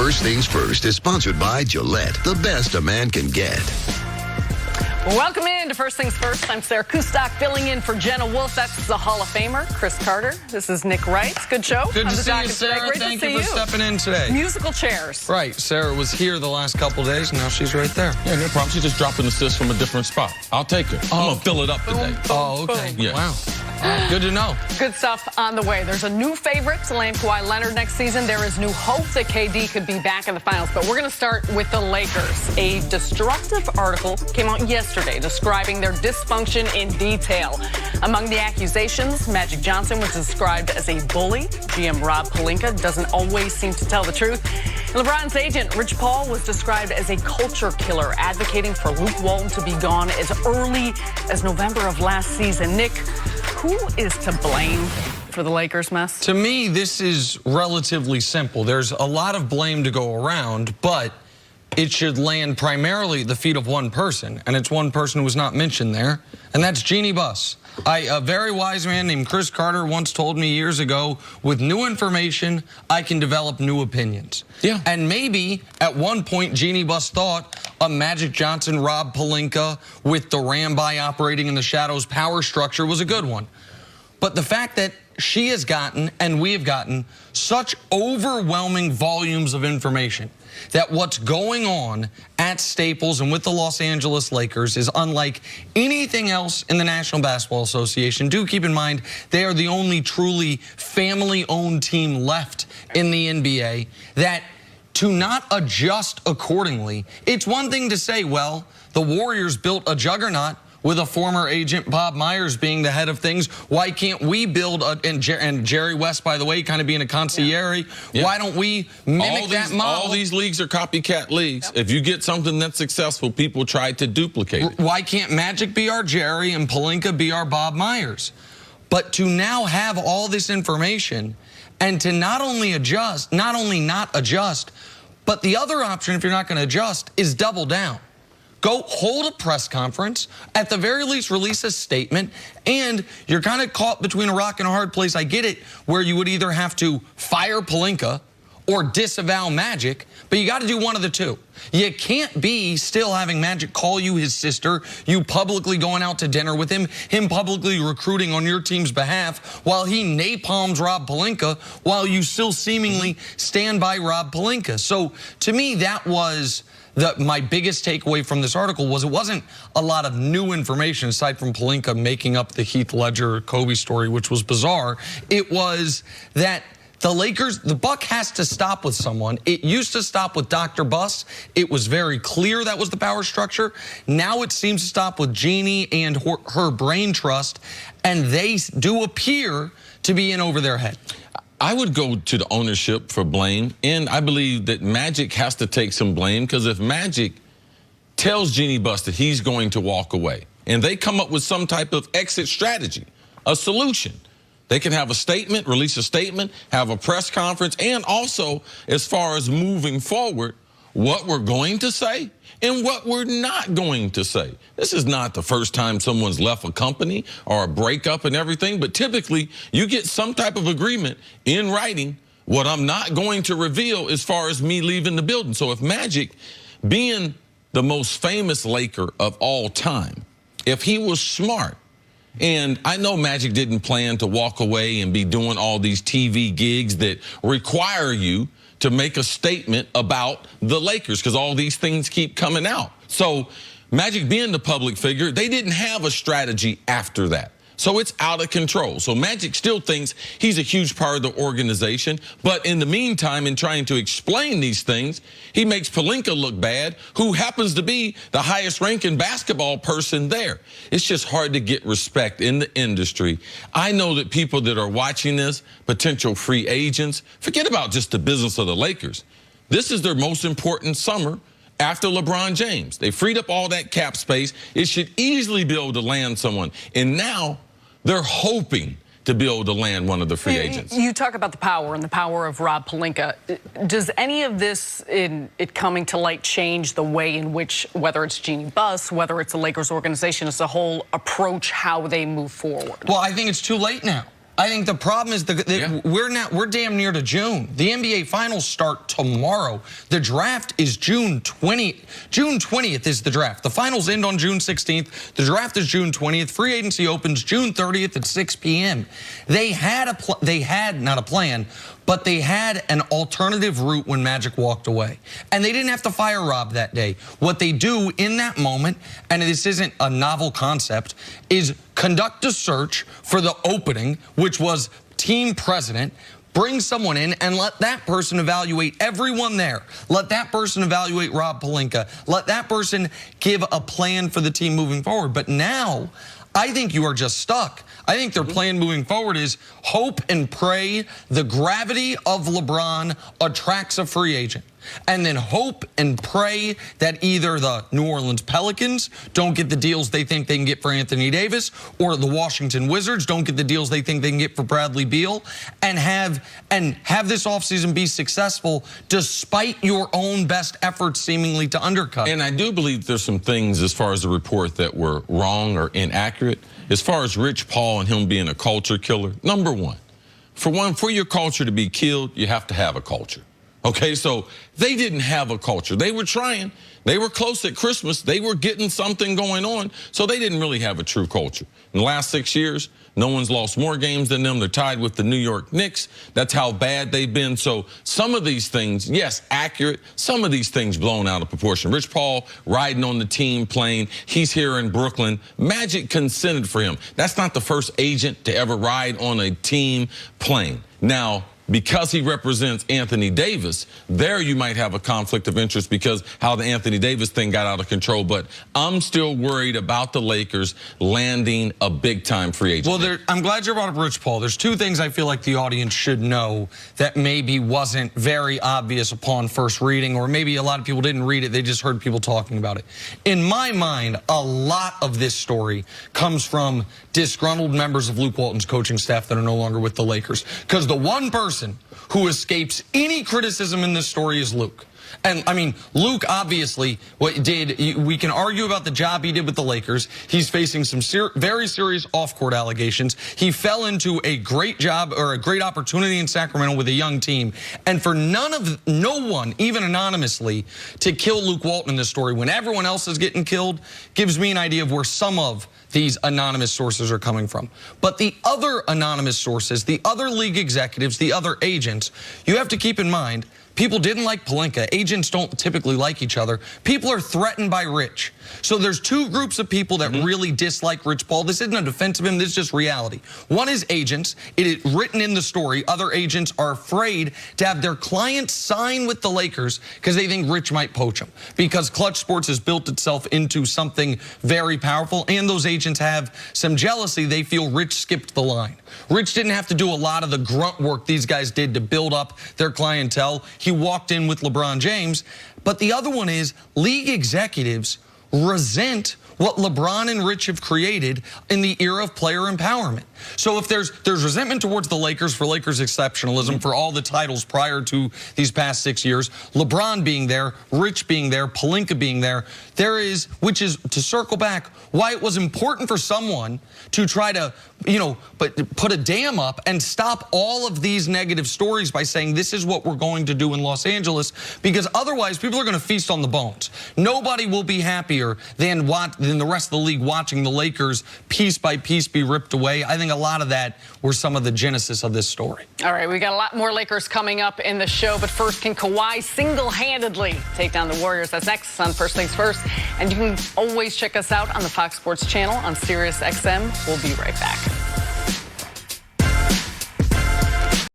First Things First is sponsored by Gillette, the best a man can get. Welcome in to First Things First. I'm Sarah Kustok filling in for Jenna Wolf. That's the Hall of Famer, CRIS CATER. This is Nick Wright. Good show. Good to see you, Sarah. Thank you for stepping in today. Musical chairs. Right. Sarah was here the last couple days. Now she's right there. Yeah, no problem. She's just dropping assist from a different spot. I'll take her. I'm going to fill it up today. Oh, okay. Yeah. Wow. Good to know. Good stuff on the way. There's a new favorite to land Kawhi Leonard next season. There is new hope that KD could be back in the finals. But we're going to start with the Lakers. A destructive article came out yesterday describing their dysfunction in detail. Among the accusations, Magic Johnson was described as a bully. GM Rob Pelinka doesn't always seem to tell the truth. LeBron's agent, Rich Paul, was described as a culture killer, advocating for Luke Walton to be gone as early as November of last season. Nick, who is to blame for the Lakers mess? To me, this is relatively simple. There's a lot of blame to go around, but it should land primarily at the feet of one person, and it's one person who was not mentioned there, and that's Jeanie Buss. A very wise man named CRIS CATER once told me years ago, with new information, I can develop new opinions. Yeah. And maybe at one point, Jeanie Buss thought a Magic Johnson, Rob Pelinka with the Ramby operating in the shadows power structure was a good one. But the fact that she has gotten, and we have gotten, such overwhelming volumes of information that what's going on at Staples and with the Los Angeles Lakers is unlike anything else in the National Basketball Association. Do keep in mind, they are the only truly family-owned team left in the NBA, that to not adjust accordingly, it's one thing to say, well, the Warriors built a juggernaut with a former agent, Bob Myers, being the head of things. Why can't we build, and Jerry West, by the way, kind of being a consigliere, why don't we mimic that model? All these leagues are copycat leagues. If you get something that's successful, people try to duplicate it. Why can't Magic be our Jerry and Pelinka be our Bob Myers? But to now have all this information and to not only not adjust, but the other option, if you're not going to adjust, is double down. Go hold a press conference, at the very least release a statement, and you're kind of caught between a rock and a hard place. I get it, where you would either have to fire Pelinka or disavow Magic, but you got to do one of the two. You can't be still having Magic call you his sister, you publicly going out to dinner with him publicly recruiting on your team's behalf, while he napalms Rob Pelinka, while you still seemingly stand by Rob Pelinka. So to me, that was my biggest takeaway from this article. Was it wasn't a lot of new information aside from Pelinka making up the Heath Ledger Kobe story, which was bizarre. It was that the Lakers, the buck has to stop with someone. It used to stop with Dr. Buss. It was very clear that was the power structure. Now it seems to stop with Jeanie and her brain trust, and they do appear to be in over their head. I would go to the ownership for blame, and I believe that Magic has to take some blame, because if Magic tells Jeanie Buss that he's going to walk away, and they come up with some type of exit strategy, a solution, they can have a statement, release a statement, have a press conference, and also, as far as moving forward, what we're going to say and what we're not going to say. This is not the first time someone's left a company or a breakup and everything, but typically you get some type of agreement in writing, what I'm not going to reveal as far as me leaving the building. So if Magic, being the most famous Laker of all time, if he was smart, and I know Magic didn't plan to walk away and be doing all these TV gigs that require you to make a statement about the Lakers, because all these things keep coming out. So Magic being the public figure, they didn't have a strategy after that. So it's out of control. So Magic still thinks he's a huge part of the organization. But in the meantime, in trying to explain these things, he makes Pelinka look bad, who happens to be the highest ranking basketball person there. It's just hard to get respect in the industry. I know that people that are watching this, potential free agents, forget about just the business of the Lakers. This is their most important summer after LeBron James. They freed up all that cap space. It should easily be able to land someone. And now they're hoping to be able to land one of the free agents. You talk about the power and the power of Rob Pelinka. Does any of this, in it coming to light, change the way in which, whether it's Jeanie Buss, whether it's the Lakers organization as a whole, approach how they move forward? Well, I think it's too late now. I think the problem is we're damn near to June. The NBA Finals start tomorrow. The draft is June 20th. June 20th is the draft. The Finals end on June 16th. The draft is June 20th. Free agency opens June 30th at 6 p.m. They had not a plan, but they had an alternative route when Magic walked away. And they didn't have to fire Rob that day. What they do in that moment, and this isn't a novel concept, is conduct a search for the opening, which was team president, bring someone in and let that person evaluate everyone there. Let that person evaluate Rob Pelinka. Let that person give a plan for the team moving forward. But now, I think you are just stuck. I think their plan moving forward is hope and pray the gravity of LeBron attracts a free agent. And then hope and pray that either the New Orleans Pelicans don't get the deals they think they can get for Anthony Davis, or the Washington Wizards don't get the deals they think they can get for Bradley Beal, and have this offseason be successful despite your own best efforts seemingly to undercut. And I do believe there's some things as far as the report that were wrong or inaccurate. As far as Rich Paul and him being a culture killer, number one, for your culture to be killed, you have to have a culture. Okay, so they didn't have a culture. They were trying. They were close at Christmas. They were getting something going on, so they didn't really have a true culture. In the last 6 years, no one's lost more games than them. They're tied with the New York Knicks. That's how bad they've been. So some of these things, yes, accurate. Some of these things blown out of proportion. Rich Paul riding on the team plane. He's here in Brooklyn. Magic consented for him. That's not the first agent to ever ride on a team plane. Now, because he represents Anthony Davis, there you might have a conflict of interest because how the Anthony Davis thing got out of control. But I'm still worried about the Lakers landing a big-time free agent. Well, I'm glad you brought up Rich Paul. There's two things I feel like the audience should know that maybe wasn't very obvious upon first reading, or maybe a lot of people didn't read it. They just heard people talking about it. In my mind, a lot of this story comes from disgruntled members of Luke Walton's coaching staff that are no longer with the Lakers. Because the one person who escapes any criticism in this story is Luke. And, I mean, Luke obviously we can argue about the job he did with the Lakers. He's facing some very serious off-court allegations. He fell into a great job or a great opportunity in Sacramento with a young team. And for no one, even anonymously, to kill Luke Walton in this story when everyone else is getting killed gives me an idea of where some of these anonymous sources are coming from. But the other anonymous sources, the other league executives, the other agents, you have to keep in mind, people didn't like Pelinka. Agents don't typically like each other. People are threatened by Rich. So there's two groups of people that really dislike Rich Paul. This isn't a defense of him. This is just reality. One is agents. It is written in the story. Other agents are afraid to have their clients sign with the Lakers because they think Rich might poach them. Because Clutch Sports has built itself into something very powerful, and those agents have some jealousy. They feel Rich skipped the line. Rich didn't have to do a lot of the grunt work these guys did to build up their clientele. He walked in with LeBron James. But the other one is league executives resent what LeBron and Rich have created in the era of player empowerment. So if there's resentment towards the Lakers for Lakers exceptionalism, for all the titles prior to these past 6 years, LeBron being there, Rich being there, Pelinka being there, which is to circle back, why it was important for someone to try to, put a dam up and stop all of these negative stories by saying this is what we're going to do in Los Angeles, because otherwise people are going to feast on the bones. Nobody will be happier than the rest of the league watching the Lakers piece by piece be ripped away. I think a lot of that were some of the genesis of this story. All right, we got a lot more Lakers coming up in the show, but first, can Kawhi single-handedly take down the Warriors? That's next on First Things First, and you can always check us out on the Fox Sports channel on Sirius XM. We'll be right back.